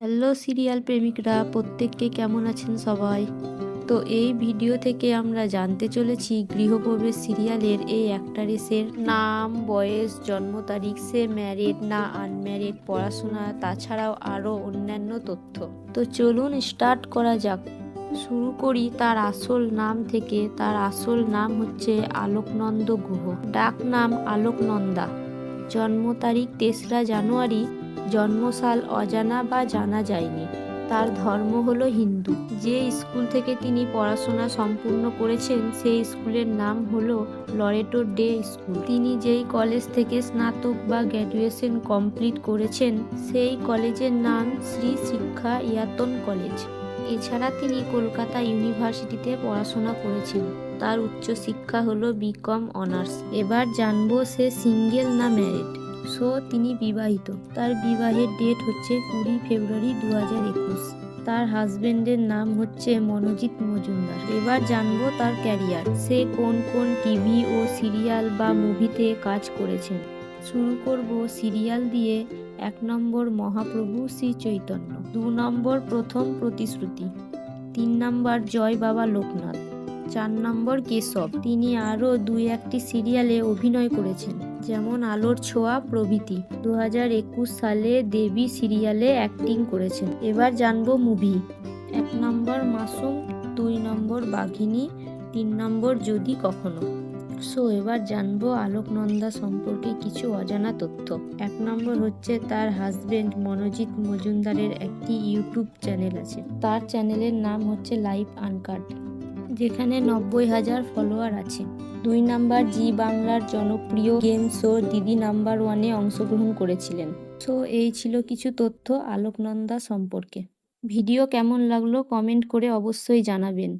Hello serial প্রেমিকরা, প্রত্যেককে কেমন আছেন সবাই? তো এই ভিডিও থেকে আমরা জানতে চলেছি গৃহপ্রবেশ সিরিয়ালের এই অ্যাক্ট্রেসের নাম, বয়স, জন্ম তারিখ, সে ম্যারিড না আনম্যারিড, পড়াশোনা, তাছাড়াও আরও অন্যান্য তথ্য। তো চলুন স্টার্ট করা যাক। শুরু করি তার আসল নাম থেকে। তার আসল নাম হচ্ছে আলোকনন্দ গুহ, ডাক নাম আলোকনন্দা। জন্ম তারিখ ৩রা জানুয়ারি। জন্মসাল অজানা বা জানা যায়নি। তার ধর্ম হলো হিন্দু। যে স্কুল থেকে তিনি পড়াশোনা সম্পূর্ণ করেছেন সেই স্কুলের নাম হলো লরেটো ডে স্কুল। তিনি যেই কলেজ থেকে স্নাতক বা গ্র্যাজুয়েশন কমপ্লিট করেছেন সেই কলেজের নাম শ্রী শিক্ষা ইয়াতন কলেজ। এছাড়া তিনি কলকাতা ইউনিভার্সিটিতে পড়াশোনা করেছেন। তার উচ্চশিক্ষা হলো বিকম অনার্স। এবার জানবো সে সিঙ্গেল না ম্যারিড। সো তিনি বিবাহিত। তার বিবাহের ডেট হচ্ছে 20 ফেব্রুয়ারি 2021। তার হাজবেন্ডের নাম হচ্ছে মনোজিৎ মজুমদার। এবার জানবো তার ক্যারিয়ার। সে কোন কোন টিভি ও সিরিয়াল বা মুভিতে কাজ করেছেন। শুরু করব সিরিয়াল দিয়ে। 1 নম্বর মহাপ্রভু শ্রী চৈতন্য, 2 নম্বর প্রথম প্রতিশ্রুতি, 3 নম্বর জয় বাবা লোকনাথ, 4 নম্বর কেশব। তিনি আরও 2-1টি সিরিয়ালে অভিনয় করেছেন, যেমন আলোর ছোঁয়া প্রভৃতি। 2021 সালে দেবী সিরিয়ালে অ্যাক্টিং করেছেন। এবার জানবো মুভি। 1 নম্বর মাসুম, 2 নম্বর বাঘিনী, 3 নম্বর যদি কখনো। সো এবার জানবো আলোকনন্দা সম্পর্কে কিছু অজানা তথ্য। 1 নম্বর হচ্ছে তার হাজবেন্ড মনোজিৎ মজুমদারের একটি ইউটিউব চ্যানেল আছে। তার চ্যানেলের নাম হচ্ছে লাইফ আনকাট, যেখানে 90,000 ফলোয়ার আছে। 2 নাম্বার জি বাংলার জনপ্রিয় গেম শো দিদি নাম্বার 1-এ অংশগ্রহণ করেছিলেন। সো এই ছিল কিছু তথ্য আলোকনন্দা সম্পর্কে। ভিডিও কেমন লাগলো কমেন্ট করে অবশ্যই জানাবেন।